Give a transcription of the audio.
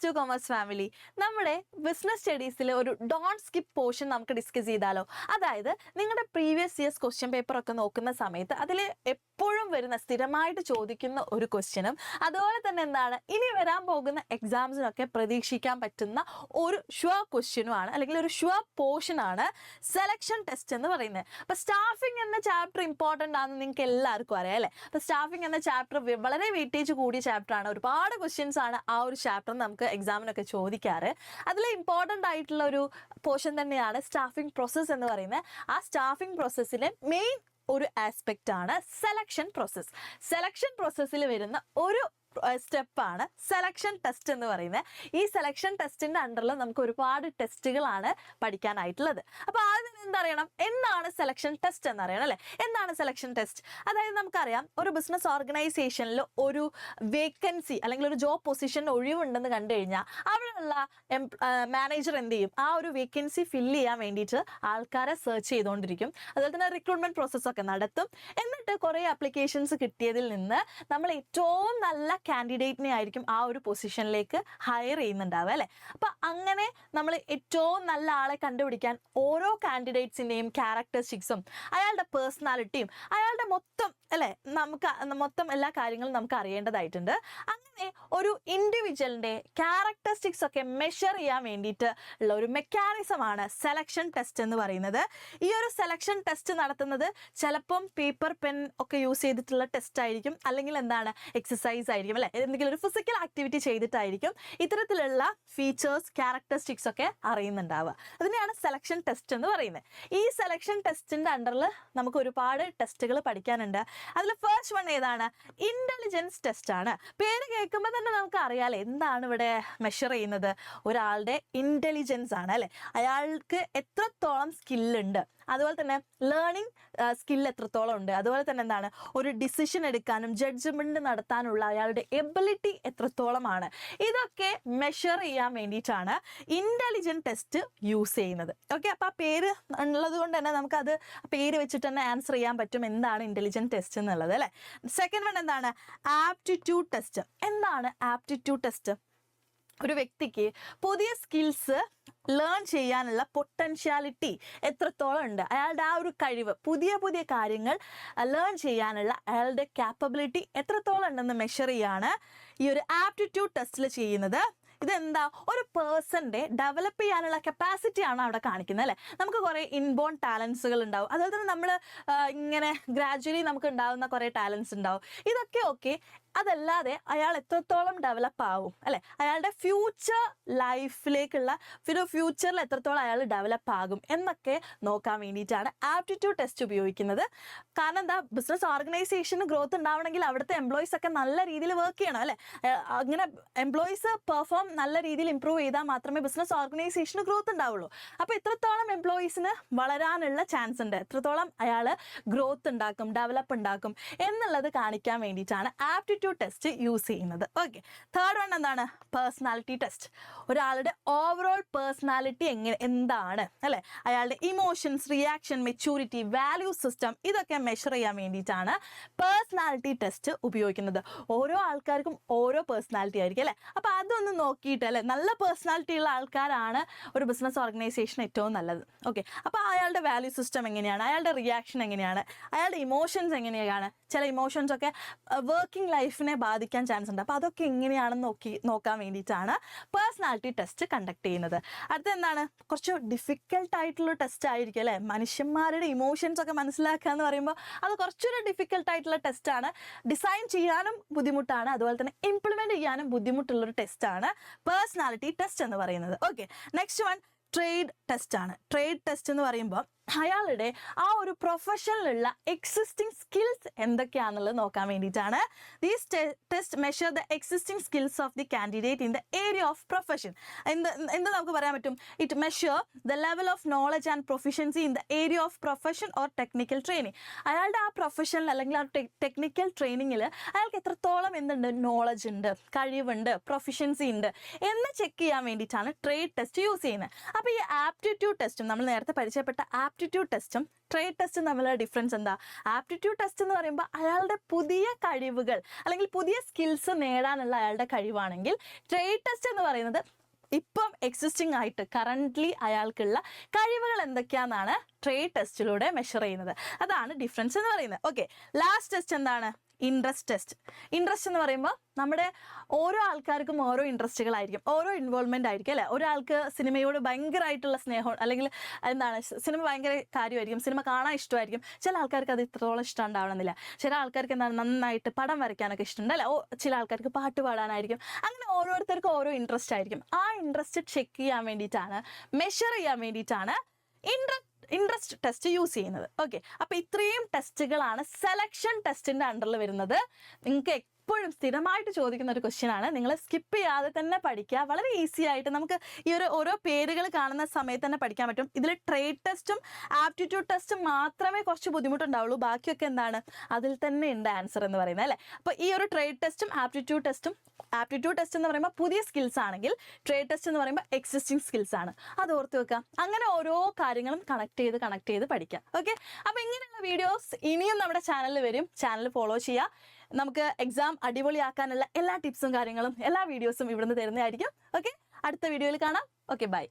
Two commerce family. നമ്മുടെ business സ്റ്റഡീസിൽ ഒരു Don skip portion നമുക്ക് ഡിസ്കസ് ചെയ്താലോ? അതായത് നിങ്ങളുടെ പ്രീവിയസ് ഇയേഴ്സ് ക്വസ്റ്റ്യൻ പേപ്പർ ഒക്കെ നോക്കുന്ന സമയത്ത് അതിൽ എപ്പോഴും വരുന്ന സ്ഥിരമായിട്ട് ചോദിക്കുന്ന ഒരു ക്വസ്റ്റ്യനും അതുപോലെ തന്നെ എന്താണ് ഇനി വരാൻ പോകുന്ന എക്സാംസിനൊക്കെ പ്രതീക്ഷിക്കാൻ പറ്റുന്ന ഒരു ഷുവർ ക്വസ്റ്റ്യനുമാണ് അല്ലെങ്കിൽ ഒരു ഷുവർ പോർഷനാണ് സെലക്ഷൻ ടെസ്റ്റ് എന്ന് പറയുന്നത്. അപ്പോൾ സ്റ്റാഫിംഗ് എന്ന ചാപ്റ്റർ ഇമ്പോർട്ടൻ്റ് ആണെന്ന് നിങ്ങൾക്ക് എല്ലാവർക്കും അറിയാം അല്ലേ? അപ്പോൾ സ്റ്റാഫിംഗ് എന്ന ചാപ്റ്റർ വളരെ വെയിറ്റേജ് കൂടിയ ചാപ്റ്ററാണ്. ഒരുപാട് ക്വസ്റ്റ്യൻസ് ആണ് ആ ഒരു ചാപ്റ്റർ നമുക്ക് എക്സാമിനൊക്കെ ചോദിക്കാറ്. അതിൽ ഇമ്പോർട്ടൻ്റ് ആയിട്ടുള്ള ഒരു പോർഷൻ തന്നെയാണ് സ്റ്റാഫിംഗ് പ്രോസസ്സ് എന്ന് പറയുന്നത്. ആ സ്റ്റാഫിംഗ് പ്രോസസ്സിലെ മെയിൻ ഒരു ആസ്പെക്റ്റ് ആണ് സെലക്ഷൻ പ്രോസസ്സ്. സെലക്ഷൻ പ്രോസസ്സിൽ വരുന്ന ഒരു സ്റ്റെപ്പാണ് സെലക്ഷൻ ടെസ്റ്റ് എന്ന് പറയുന്നത്. ഈ സെലക്ഷൻ ടെസ്റ്റിൻ്റെ അണ്ടറിൽ നമുക്ക് ഒരുപാട് ടെസ്റ്റുകളാണ് പഠിക്കാനായിട്ടുള്ളത്. അപ്പോൾ ആദ്യം എന്തറിയണം, എന്താണ് സെലക്ഷൻ ടെസ്റ്റ് എന്നറിയണം അല്ലേ? എന്താണ് സെലക്ഷൻ ടെസ്റ്റ്? അതായത് നമുക്കറിയാം, ഒരു ബിസിനസ് ഓർഗനൈസേഷനിൽ ഒരു വേക്കൻസി അല്ലെങ്കിൽ ഒരു ജോബ് പൊസിഷൻ ഒഴിവുണ്ടെന്ന് കണ്ടു കഴിഞ്ഞാൽ അവിടെയുള്ള മാനേജർ എന്ത് ചെയ്യും? ആ ഒരു വേക്കൻസി ഫില്ല് ചെയ്യാൻ വേണ്ടിയിട്ട് ആൾക്കാരെ സെർച്ച് ചെയ്തുകൊണ്ടിരിക്കും. അതുപോലെ തന്നെ റിക്രൂട്ട്മെന്റ് പ്രോസസ്സൊക്കെ നടത്തും. എന്നിട്ട് കുറേ ആപ്ലിക്കേഷൻസ് കിട്ടിയതിൽ നിന്ന് നമ്മൾ ഏറ്റവും നല്ല കാൻഡിഡേറ്റിനെ ആയിരിക്കും ആ ഒരു പൊസിഷനിലേക്ക് ഹയർ ചെയ്യുന്നുണ്ടാവുക അല്ലേ? അപ്പം അങ്ങനെ നമ്മൾ ഏറ്റവും നല്ല ആളെ കണ്ടുപിടിക്കാൻ ഓരോ കാൻഡിഡേറ്റ്സിൻ്റെയും ക്യാരക്ടറിസ്റ്റിക്സും അയാളുടെ പേഴ്സണാലിറ്റിയും അയാളുടെ മൊത്തം അല്ലേ, മൊത്തം എല്ലാ കാര്യങ്ങളും നമുക്ക് അറിയേണ്ടതായിട്ടുണ്ട്. അങ്ങനെ ഒരു ഇൻഡിവിജ്വലിൻ്റെ ക്യാരക്ടറിസ്റ്റിക്സ് ഒക്കെ മെഷർ ചെയ്യാൻ വേണ്ടിയിട്ട് ഉള്ള ഒരു മെക്കാനിസമാണ് സെലക്ഷൻ ടെസ്റ്റ് എന്ന് പറയുന്നത്. ഈ ഒരു സെലക്ഷൻ ടെസ്റ്റ് നടത്തുന്നത് ചിലപ്പം പേപ്പർ പെൻ ഒക്കെ യൂസ് ചെയ്തിട്ടുള്ള ടെസ്റ്റ് ആയിരിക്കും, അല്ലെങ്കിൽ എന്താണ് എക്സസൈസ് ആയിരിക്കും അല്ലെ, എന്തെങ്കിലും ഒരു ഫിസിക്കൽ ആക്ടിവിറ്റി ചെയ്തിട്ടായിരിക്കും ഇത്തരത്തിലുള്ള ഫീച്ചേഴ്സ് ക്യാരക്ടറിസ്റ്റിക്സ് ഒക്കെ അറിയുന്നുണ്ടാവുക. അതിനെയാണ് സെലക്ഷൻ ടെസ്റ്റ് എന്ന് പറയുന്നത്. ഈ സെലക്ഷൻ ടെസ്റ്റിൻ്റെ അണ്ടറിൽ നമുക്ക് ഒരുപാട് ടെസ്റ്റുകൾ പഠിക്കാനുണ്ട്. അതിൽ ഫസ്റ്റ് വൺ ഏതാണ്? ഇന്റലിജൻസ് ടെസ്റ്റ് ആണ്. പേര് കേൾക്കുമ്പോൾ തന്നെ നമുക്ക് അറിയാലേ എന്താണ് ഇവിടെ മെഷർ ചെയ്യുന്നത്? ഒരാളുടെ ഇന്റലിജൻസ് ആണ് അല്ലെ, അയാൾക്ക് എത്രത്തോളം സ്കില്ലുണ്ട്, അതുപോലെ തന്നെ ലേണിംഗ് സ്കിൽ എത്രത്തോളം ഉണ്ട്, അതുപോലെ തന്നെ എന്താണ് ഒരു ഡിസിഷൻ എടുക്കാനും ജഡ്ജ്മെന്റ് നടത്താനുള്ള അയാളുടെ എബിലിറ്റി എത്രത്തോളമാണ്, ഇതൊക്കെ മെഷർ ചെയ്യാൻ വേണ്ടിയിട്ടാണ് ഇന്റലിജൻസ് ടെസ്റ്റ് യൂസ് ചെയ്യുന്നത്. ഓക്കെ, അപ്പോൾ ആ പേര് ഉള്ളത് കൊണ്ട് തന്നെ നമുക്കത് പേര് വെച്ചിട്ട് തന്നെ ആൻസർ ചെയ്യാൻ പറ്റും എന്താണ് ഇന്റലിജൻസ് ടെസ്റ്റ് എന്നുള്ളത് അല്ലേ. സെക്കൻഡ് വൺ എന്താണ്? Aptitude test. എന്താണ് ആപ്റ്റിറ്റ്യൂഡ് ടെസ്റ്റ്? ഒരു വ്യക്തിക്ക് പുതിയ സ്കിൽസ് ലേൺ ചെയ്യാനുള്ള പൊട്ടൻഷ്യാലിറ്റി എത്രത്തോളം ഉണ്ട്, അയാളുടെ ആ ഒരു കഴിവ്, പുതിയ പുതിയ കാര്യങ്ങൾ ലേൺ ചെയ്യാനുള്ള അയാളുടെ കാപ്പബിലിറ്റി എത്രത്തോളം ഉണ്ടെന്ന് മെഷർ ചെയ്യാണ് ഈ ഒരു ആപ്റ്റിറ്റ്യൂഡ് ടെസ്റ്റിൽ ചെയ്യുന്നത്. ഇതെന്താ, ഒരു പേഴ്സൻ്റെ ഡെവലപ്പ് ചെയ്യാനുള്ള കപ്പാസിറ്റി ആണ് അവിടെ കാണിക്കുന്നത് അല്ലേ. നമുക്ക് കുറേ ഇൻബോൺ ടാലൻസുകൾ ഉണ്ടാവും, അതുപോലെ തന്നെ നമ്മൾ ഇങ്ങനെ ഗ്രാജുവലി നമുക്ക് ഉണ്ടാകുന്ന കുറേ ടാലൻസ് ഉണ്ടാവും. ഇതൊക്കെ ഓക്കെ, അതല്ലാതെ അയാൾ എത്രത്തോളം ഡെവലപ്പ് ആവും അല്ലെ, അയാളുടെ ഫ്യൂച്ചർ ലൈഫിലേക്കുള്ള ഫ്യൂച്ചറിൽ എത്രത്തോളം അയാൾ ഡെവലപ്പ് ആകും എന്നൊക്കെ നോക്കാൻ വേണ്ടിയിട്ടാണ് ആപ്റ്റിറ്റ്യൂഡ് ടെസ്റ്റ് ഉപയോഗിക്കുന്നത്. കാരണം എന്താ, ബിസിനസ് ഓർഗനൈസേഷന് ഗ്രോത്ത് ഉണ്ടാവണമെങ്കിൽ അവിടുത്തെ എംപ്ലോയീസ് ഒക്കെ നല്ല രീതിയിൽ വർക്ക് ചെയ്യണം അല്ലെ. അങ്ങനെ എംപ്ലോയീസ് പെർഫോം നല്ല രീതിയിൽ ഇമ്പ്രൂവ് ചെയ്താൽ മാത്രമേ ബിസിനസ് ഓർഗനൈസേഷന് ഗ്രോത്ത് ഉണ്ടാവുള്ളൂ. അപ്പോൾ എത്രത്തോളം എംപ്ലോയീസിന് വളരാനുള്ള ചാൻസ് ഉണ്ട്, എത്രത്തോളം അയാൾ ഗ്രോത്ത് ഉണ്ടാക്കും, ഡെവലപ്പ് ഉണ്ടാക്കും എന്നുള്ളത് കാണിക്കാൻ വേണ്ടിയിട്ടാണ് ആപ്റ്റിറ്റ്യൂഡ് ടെസ്റ്റ് യൂസ് ചെയ്യുന്നത്. ഓക്കെ, തേർഡ് വൺ എന്താണ്? Personality test. ഒരാളുടെ ഓവറോൾ പേഴ്സണാലിറ്റി എന്താണ് അല്ലെ, അയാളുടെ emotions, reaction, maturity, value system, ഇതൊക്കെ മെഷർ ചെയ്യാൻ വേണ്ടിയിട്ടാണ് പേഴ്സണാലിറ്റി ടെസ്റ്റ് ഉപയോഗിക്കുന്നത്. ഓരോ ആൾക്കാർക്കും ഓരോ പേഴ്സണാലിറ്റി ആയിരിക്കും അല്ലെ. അപ്പോൾ അതൊന്ന് നോക്കിയിട്ട് അല്ലെ, നല്ല പേഴ്സണാലിറ്റി ഉള്ള ആൾക്കാരാണ് ഒരു ബിസിനസ് ഓർഗനൈസേഷൻ ഏറ്റവും നല്ലത്. ഓക്കെ, അപ്പോൾ അയാളുടെ വാല്യൂ സിസ്റ്റം എങ്ങനെയാണ്, അയാളുടെ റിയാക്ഷൻ എങ്ങനെയാണ്, അയാളുടെ ഇമോഷൻസ് എങ്ങനെയാണ്, ചില ഇമോഷൻസ് ഒക്കെ വർക്കിംഗ് ലൈഫിനെ ബാധിക്കാൻ ചാൻസ് ഉണ്ട്. അപ്പോൾ അതൊക്കെ എങ്ങനെയാണെന്ന് നോക്കാൻ വേണ്ടിയിട്ടാണ് പേഴ്സണാലിറ്റി ടെസ്റ്റ് കണ്ടക്ട് ചെയ്യുന്നത്. അടുത്ത എന്താണ്? കുറച്ച് ഡിഫിക്കൽട്ട് ആയിട്ടുള്ള ടെസ്റ്റ് ആയിരിക്കും അല്ലേ. മനുഷ്യന്മാരുടെ ഇമോഷൻസ് ഒക്കെ മനസ്സിലാക്കുക എന്ന് പറയുമ്പോൾ അത് കുറച്ചൊരു ഡിഫിക്കൽട്ട് ആയിട്ടുള്ള ടെസ്റ്റാണ്. ഡിസൈൻ ചെയ്യാനും ബുദ്ധിമുട്ടാണ്, അതുപോലെ തന്നെ ഇംപ്ലിമെൻറ്റ് ചെയ്യാനും ബുദ്ധിമുട്ടുള്ളൊരു ടെസ്റ്റാണ് പേഴ്സണാലിറ്റി ടെസ്റ്റ് എന്ന് പറയുന്നത്. Okay, next one trade test ആണ്. ട്രേഡ് ടെസ്റ്റ് എന്ന് പറയുമ്പോൾ അയാളുടെ ആ ഒരു പ്രൊഫഷനിലുള്ള എക്സിസ്റ്റിംഗ് സ്കിൽസ് എന്തൊക്കെയാണെന്നുള്ളത് നോക്കാൻ വേണ്ടിയിട്ടാണ്. These test measure the existing skills of the candidate in the area of profession. എന്ത് നമുക്ക് പറയാൻ പറ്റും? It measure the level of knowledge and proficiency in the area of profession or technical training. അയാളുടെ ആ പ്രൊഫഷനിൽ അല്ലെങ്കിൽ ആ ടെക്നിക്കൽ ട്രെയിനിങ്ങിൽ അയാൾക്ക് എത്രത്തോളം എന്തുണ്ട്, നോളജ് ഉണ്ട്, കഴിവുണ്ട്, പ്രൊഫിഷ്യൻസി ഉണ്ട് എന്ന് ചെക്ക് ചെയ്യാൻ വേണ്ടിയിട്ടാണ് ട്രേഡ് ടെസ്റ്റ് യൂസ് ചെയ്യുന്നത്. അപ്പോൾ ഈ ആപ്റ്റിറ്റ്യൂഡ് ടെസ്റ്റും നമ്മൾ നേരത്തെ പരിചയപ്പെട്ട ആപ്റ്റിറ്റ്യൂഡ് ടെസ്റ്റും ട്രേഡ് ടെസ്റ്റും തമ്മിലുള്ള ഡിഫറൻസ് എന്താ? ആപ്റ്റിറ്റ്യൂഡ് ടെസ്റ്റ് എന്ന് പറയുമ്പോൾ അയാളുടെ പുതിയ കഴിവുകൾ അല്ലെങ്കിൽ പുതിയ സ്കിൽസ് നേടാനുള്ള അയാളുടെ കഴിവാണെങ്കിൽ, ട്രേഡ് ടെസ്റ്റ് എന്ന് പറയുന്നത് ഇപ്പം എക്സിസ്റ്റിംഗ് ആയിട്ട് കറൻ്റ്ലി അയാൾക്കുള്ള കഴിവുകൾ എന്തൊക്കെയാണെന്നാണ് ട്രേഡ് ടെസ്റ്റിലൂടെ മെഷർ ചെയ്യുന്നത്. അതാണ് ഡിഫറൻസ് എന്ന് പറയുന്നത്. ഓക്കെ, ലാസ്റ്റ് ടെസ്റ്റ് എന്താണ്? Interest test. ഇൻട്രസ്റ്റ് എന്ന് പറയുമ്പോൾ നമ്മുടെ ഓരോ ആൾക്കാർക്കും ഓരോ ഇൻട്രസ്റ്റുകളായിരിക്കും, ഓരോ ഇൻവോൾവ്മെൻ്റ് ആയിരിക്കും അല്ലേ? ഒരാൾക്ക് സിനിമയോട് ഭയങ്കരമായിട്ടുള്ള സ്നേഹം അല്ലെങ്കിൽ എന്താണ് സിനിമ ഭയങ്കര കാര്യമായിരിക്കും, സിനിമ കാണാൻ ഇഷ്ടമായിരിക്കും. ചില ആൾക്കാർക്ക് അത് ഇത്രത്തോളം ഇഷ്ടം ഉണ്ടാവണമെന്നില്ല. ചില ആൾക്കാർക്ക് എന്താണ് നന്നായിട്ട് പടം വരയ്ക്കാനൊക്കെ ഇഷ്ടമുണ്ട് അല്ലേ? ചില ആൾക്കാർക്ക് പാട്ട് പാടാനായിരിക്കും. അങ്ങനെ ഓരോരുത്തർക്കും ഓരോ ഇൻട്രസ്റ്റ് ആയിരിക്കും. ആ ഇൻട്രസ്റ്റ് ചെക്ക് ചെയ്യാൻ വേണ്ടിയിട്ടാണ്, മെഷർ ചെയ്യാൻ വേണ്ടിയിട്ടാണ് ഇൻട്രസ്റ്റ് ടെസ്റ്റ് യൂസ് ചെയ്യുന്നത്. ഓക്കെ, അപ്പോൾ ഇത്രയും ടെസ്റ്റുകളാണ് സെലക്ഷൻ ടെസ്റ്റിൻ്റെ അണ്ടറിൽ വരുന്നത്. നിങ്ങൾക്ക് എപ്പോഴും സ്ഥിരമായിട്ട് ചോദിക്കുന്ന ഒരു ക്വസ്റ്റ്യൻ ആണ്. നിങ്ങൾ സ്കിപ്പ് ചെയ്യാതെ തന്നെ പഠിക്കുക. വളരെ ഈസി ആയിട്ട് നമുക്ക് ഈ ഓരോ പേരുകൾ കാണുന്ന സമയത്ത് തന്നെ പഠിക്കാൻ പറ്റും. ഇതിൽ ട്രേഡ് ടെസ്റ്റും ആപ്റ്റിറ്റ്യൂഡ് ടെസ്റ്റും മാത്രമേ കുറച്ച് ബുദ്ധിമുട്ടുണ്ടാവുള്ളൂ. ബാക്കിയൊക്കെ എന്താണ്, അതിൽ തന്നെ ഉണ്ട് ആൻസർ എന്ന് പറയുന്നത് അല്ലേ? അപ്പോൾ ഈ ഒരു ട്രേഡ് ടെസ്റ്റും ആപ്റ്റിറ്റ്യൂഡ് ടെസ്റ്റ് എന്ന് പറയുമ്പോൾ പുതിയ സ്കിൽസ് ആണെങ്കിൽ, ട്രേഡ് ടെസ്റ്റ് എന്ന് പറയുമ്പോൾ എക്സിസ്റ്റിംഗ് സ്കിൽസ് ആണ്. അത് ഓർത്ത് വെക്കുക. അങ്ങനെ ഓരോ കാര്യങ്ങളും കണക്ട് ചെയ്ത് പഠിക്കാം. ഓക്കെ, അപ്പോൾ ഇങ്ങനെയുള്ള വീഡിയോസ് ഇനിയും നമ്മുടെ ചാനലിൽ വരും. ചാനൽ ഫോളോ ചെയ്യുക. നമുക്ക് എക്സാം അടിപൊളിയാക്കാനുള്ള എല്ലാ ടിപ്സും കാര്യങ്ങളും എല്ലാ വീഡിയോസും ഇവിടുന്ന് തരുന്നതായിരിക്കും. ഓക്കെ, അടുത്ത വീഡിയോയിൽ കാണാം. Okay, by.